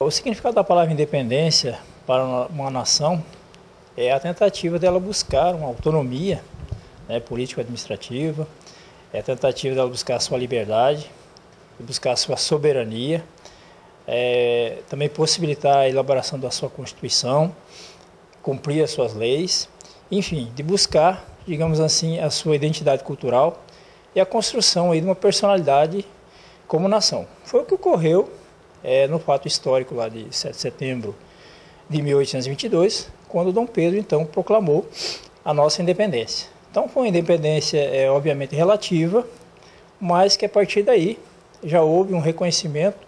O significado da palavra independência para uma nação é a tentativa dela buscar uma autonomia, né, político-administrativa, é a tentativa dela buscar a sua liberdade, buscar a sua soberania, também possibilitar a elaboração da sua Constituição, cumprir as suas leis, enfim, de buscar, digamos assim, a sua identidade cultural e a construção aí de uma personalidade como nação. Foi o que ocorreu no fato histórico lá de 7 de setembro de 1822, quando Dom Pedro então proclamou a nossa independência. Então foi uma independência obviamente relativa, mas que a partir daí já houve um reconhecimento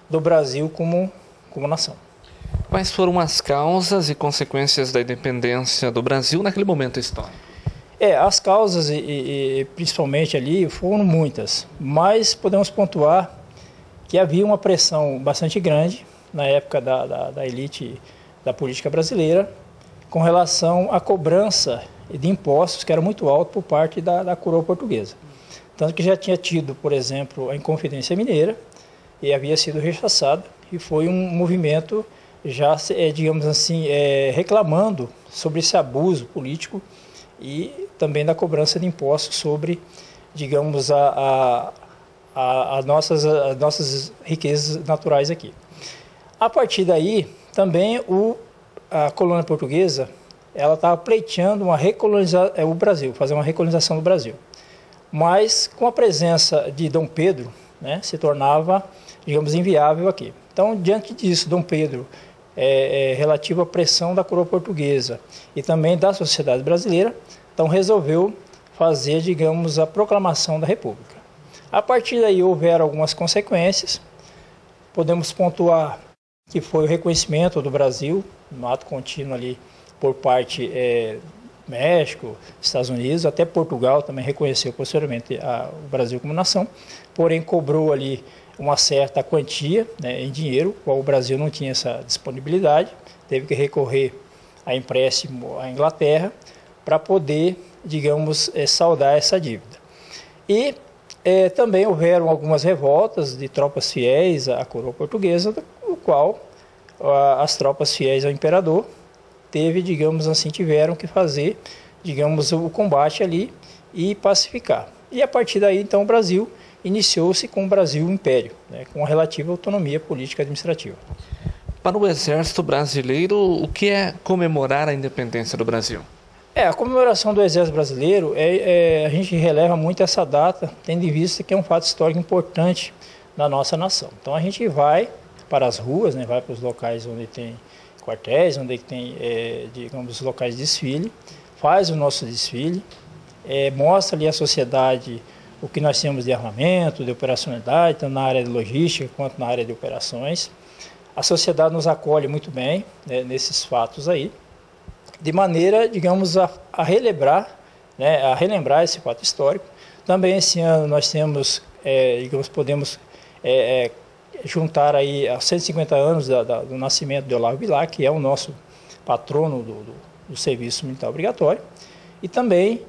do Brasil como nação. Quais foram as causas e consequências da independência do Brasil naquele momento histórico? As causas e principalmente ali foram muitas, mas podemos pontuar que havia uma pressão bastante grande na época da elite da política brasileira com relação à cobrança de impostos que era muito alto por parte da coroa portuguesa. Tanto que já tinha tido, por exemplo, a Inconfidência Mineira e havia sido rechaçado e foi um movimento já, digamos assim, reclamando sobre esse abuso político e também da cobrança de impostos sobre, digamos, as nossas riquezas naturais aqui. A partir daí, também a colônia portuguesa ela estava pleiteando o Brasil, fazer uma recolonização do Brasil. Mas com a presença de Dom Pedro, né, se tornava, digamos, inviável aqui. Então, diante disso, Dom Pedro, relativo à pressão da coroa portuguesa e também da sociedade brasileira, então resolveu fazer, digamos, a proclamação da República. A partir daí houveram algumas consequências, podemos pontuar que foi o reconhecimento do Brasil, no ato contínuo ali por parte México, Estados Unidos, até Portugal também reconheceu posteriormente o Brasil como nação, porém cobrou ali uma certa quantia, né, em dinheiro, qual o Brasil não tinha essa disponibilidade, teve que recorrer a empréstimo à Inglaterra para poder, digamos, saldar essa dívida. E também houveram algumas revoltas de tropas fiéis à coroa portuguesa, o qual as tropas fiéis ao imperador tiveram que fazer, digamos, o combate ali e pacificar. E a partir daí, então, o Brasil iniciou-se com o Brasil Império, né, com a relativa autonomia política e administrativa. Para o Exército Brasileiro, o que é comemorar a independência do Brasil? A comemoração do Exército Brasileiro, a gente releva muito essa data, tendo em vista que é um fato histórico importante na nossa nação. Então a gente vai para as ruas, né, vai para os locais onde tem quartéis, onde tem, digamos, locais de desfile, faz o nosso desfile, mostra ali à sociedade o que nós temos de armamento, de operacionalidade, tanto na área de logística quanto na área de operações. A sociedade nos acolhe muito bem, né, nesses fatos aí, de maneira, digamos, a relembrar esse fato histórico. Também esse ano nós temos, digamos, podemos juntar aí aos 150 anos do nascimento de Olavo Bilac, que é o nosso patrono do serviço militar obrigatório, e também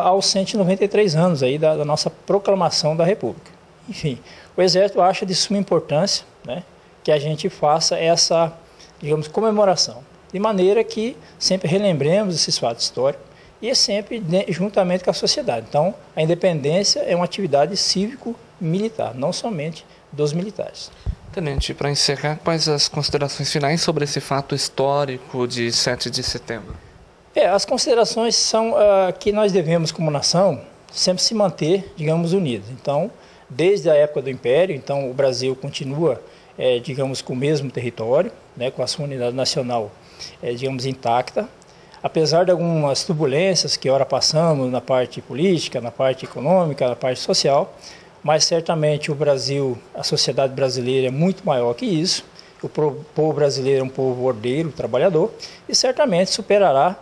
aos 193 anos aí da nossa proclamação da República. Enfim, o Exército acha de suma importância, né, que a gente faça essa, digamos, comemoração, de maneira que sempre relembremos esses fatos históricos e sempre juntamente com a sociedade. Então, a independência é uma atividade cívico-militar, não somente dos militares. Tenente, para encerrar, quais as considerações finais sobre esse fato histórico de 7 de setembro? As considerações são que nós devemos, como nação, sempre se manter, digamos, unidos. Então, desde a época do Império, então o Brasil continua, digamos, com o mesmo território, né, com a sua unidade nacional, digamos, intacta. Apesar de algumas turbulências que ora passamos na parte política, na parte econômica, na parte social, mas certamente o Brasil, a sociedade brasileira é muito maior que isso. O povo brasileiro é um povo ordeiro, trabalhador, e certamente superará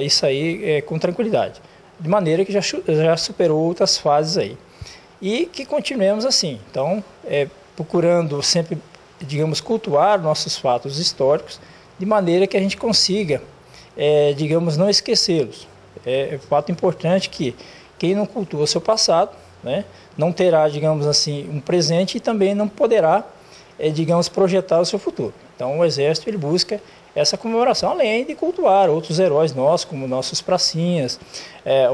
isso aí com tranquilidade, de maneira que já superou outras fases aí. E que continuemos assim, então, procurando sempre, digamos, cultuar nossos fatos históricos, de maneira que a gente consiga, digamos, não esquecê-los. É fato importante que quem não cultua seu passado, né, não terá, digamos assim, um presente e também não poderá, digamos, projetar o seu futuro. Então o Exército ele busca essa comemoração, além de cultuar outros heróis nossos, como nossos pracinhas,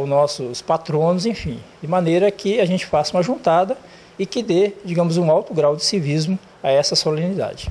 os nossos patronos, enfim, de maneira que a gente faça uma juntada e que dê, digamos, um alto grau de civismo a essa solenidade.